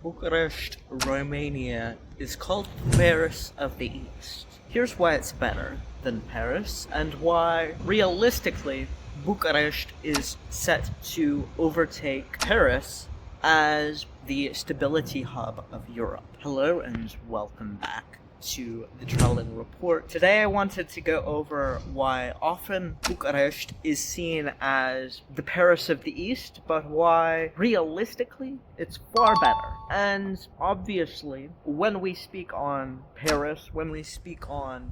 Bucharest, Romania is called Paris of the East. Here's why it's better than Paris, and why, realistically, Bucharest is set to overtake Paris as the stability hub of Europe. Hello and welcome back to the Trelling Report. Today I wanted to go over why often Bucharest is seen as the Paris of the East, but why realistically it's far better. And obviously, when we speak on Paris, when we speak on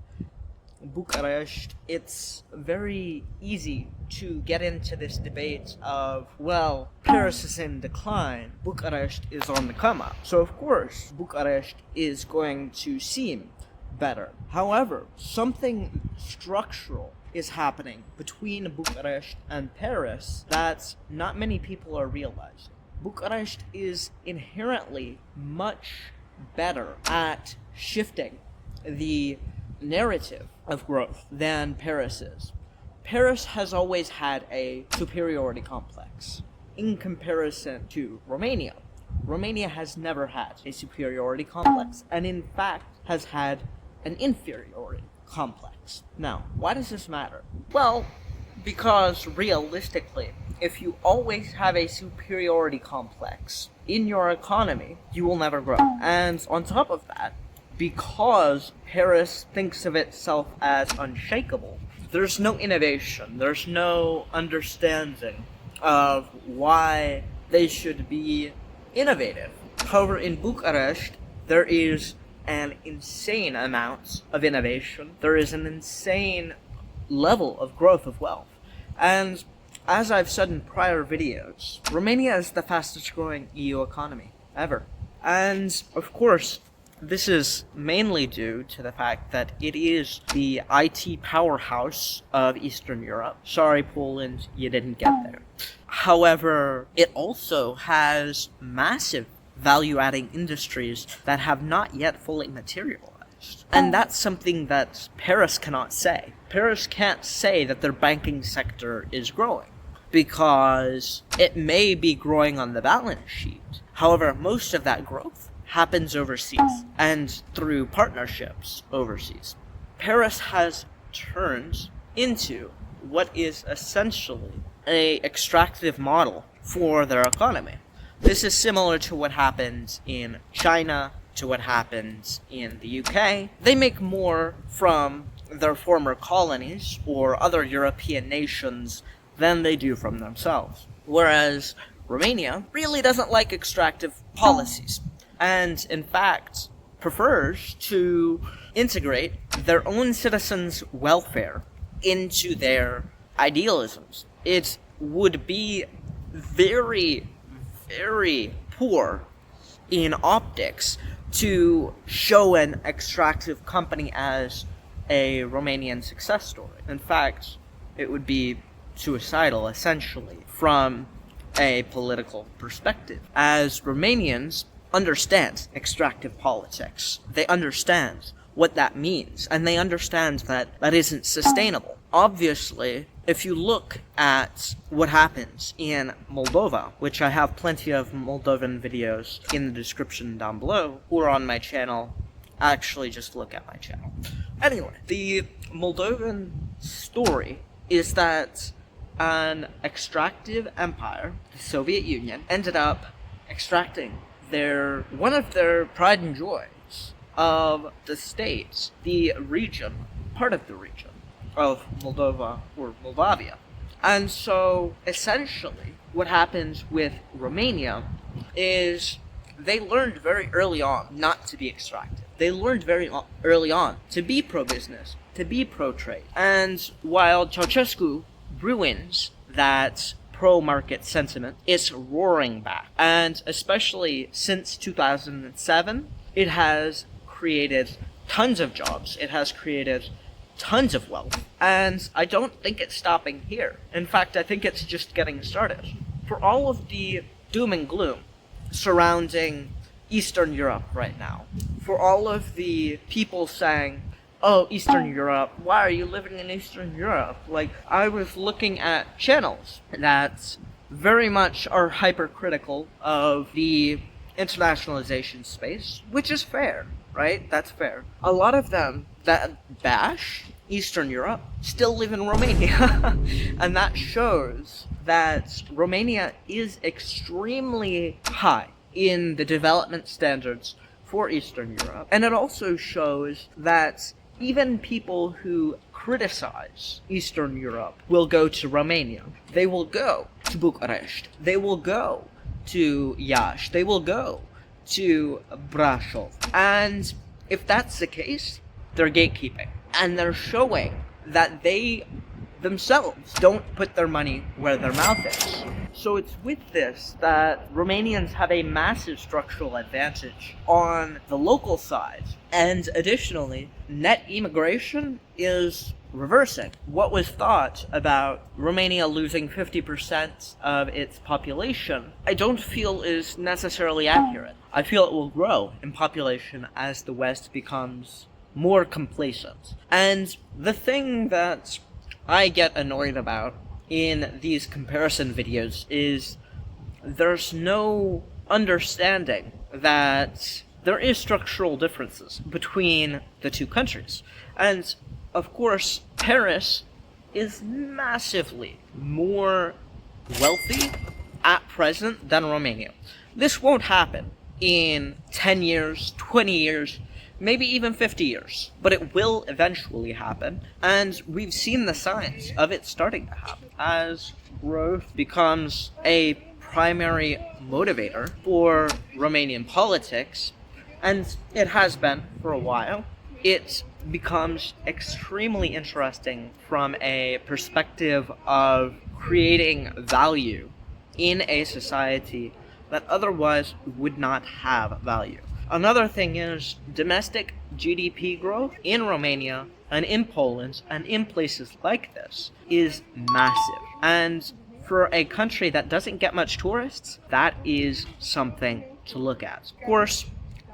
Bucharest, it's very easy to get into this debate of, well, Paris is in decline, Bucharest is on the come up. So of course, Bucharest is going to seem better. However, something structural is happening between Bucharest and Paris that not many people are realizing. Bucharest is inherently much better at shifting the narrative of growth than Paris is. Paris has always had a superiority complex in comparison to Romania. Romania has never had a superiority complex, and in fact has had an inferiority complex. Now, why does this matter? Well, because realistically, if you always have a superiority complex in your economy, you will never grow. And on top of that, because Paris thinks of itself as unshakable, there's no innovation, there's no understanding of why they should be innovative. However, in Bucharest, there is an insane amount of innovation, there is an insane level of growth of wealth. And as I've said in prior videos, Romania is the fastest growing EU economy ever. And of course, this is mainly due to the fact that it is the IT powerhouse of Eastern Europe. Sorry, Poland, you didn't get there. However, it also has massive value-adding industries that have not yet fully materialized. And that's something that Paris cannot say. Paris can't say that their banking sector is growing, because it may be growing on the balance sheet. However, most of that growth happens overseas and through partnerships overseas. Paris has turned into what is essentially an extractive model for their economy. This is similar to what happened in China, to what happened in the UK. They make more from their former colonies or other European nations than they do from themselves. Whereas Romania really doesn't like extractive policies, and in fact prefers to integrate their own citizens' welfare into their idealisms. It would be very, very poor in optics to show an extractive company as a Romanian success story. In fact, it would be suicidal, essentially, from a political perspective, as Romanians understand extractive politics. They understand what that means, and they understand that that isn't sustainable. Obviously, if you look at what happens in Moldova, which I have plenty of Moldovan videos in the description down below, or on my channel, actually just look at my channel. Anyway, the Moldovan story is that an extractive empire, the Soviet Union, ended up extracting one of their pride and joys of the states, the region, part of the region of Moldova or Moldavia. And so essentially what happens with Romania is they learned very early on not to be extractive. They learned very early on to be pro-business, to be pro-trade. And while Ceausescu ruins that pro-market sentiment, it's roaring back. And especially since 2007, it has created tons of jobs. It has created tons of wealth. And I don't think it's stopping here. In fact, I think it's just getting started. For all of the doom and gloom surrounding Eastern Europe right now, for all of the people saying, oh, Eastern Europe, why are you living in Eastern Europe? Like, I was looking at channels that very much are hypercritical of the internationalization space, which is fair, right? That's fair. A lot of them that bash Eastern Europe still live in Romania. And that shows that Romania is extremely high in the development standards for Eastern Europe. And it also shows that even people who criticize Eastern Europe will go to Romania. They will go to Bucharest. They will go to Iași. They will go to Brașov. And if that's the case, they're gatekeeping. And they're showing that they themselves don't put their money where their mouth is. So it's with this that Romanians have a massive structural advantage on the local side. And additionally, net immigration is reversing. What was thought about Romania losing 50% of its population, I don't feel is necessarily accurate. I feel it will grow in population as the West becomes more complacent. And the thing that I get annoyed about in these comparison videos is there's no understanding that there is structural differences between the two countries. And of course, Paris is massively more wealthy at present than Romania. This won't happen in 10 years, 20 years, maybe even 50 years, but it will eventually happen, and we've seen the signs of it starting to happen as growth becomes a primary motivator for Romanian politics, and it has been for a while. It becomes extremely interesting from a perspective of creating value in a society that otherwise would not have value. Another thing is domestic GDP growth in Romania and in Poland and in places like this is massive. And for a country that doesn't get much tourists, that is something to look at. Of course,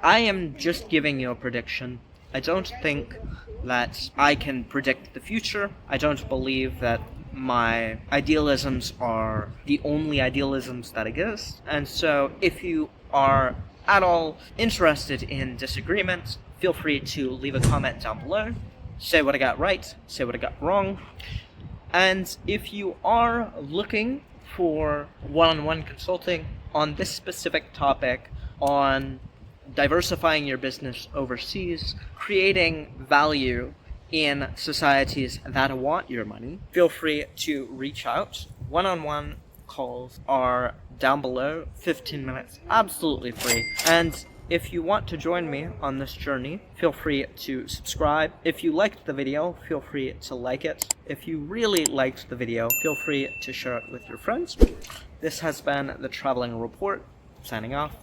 I am just giving you a prediction. I don't think that I can predict the future. I don't believe that my idealisms are the only idealisms that exist. And so if you are at all interested in disagreements, feel free to leave a comment down below. Say what I got right, say what I got wrong. And if you are looking for one-on-one consulting on this specific topic, on diversifying your business overseas, creating value in societies that want your money, feel free to reach out. One-on-one calls are down below, 15 minutes, absolutely free. And if you want to join me on this journey, feel free to subscribe. If you liked the video, feel free to like it. If you really liked the video, feel free to share it with your friends. This has been the Traveling Report, signing off.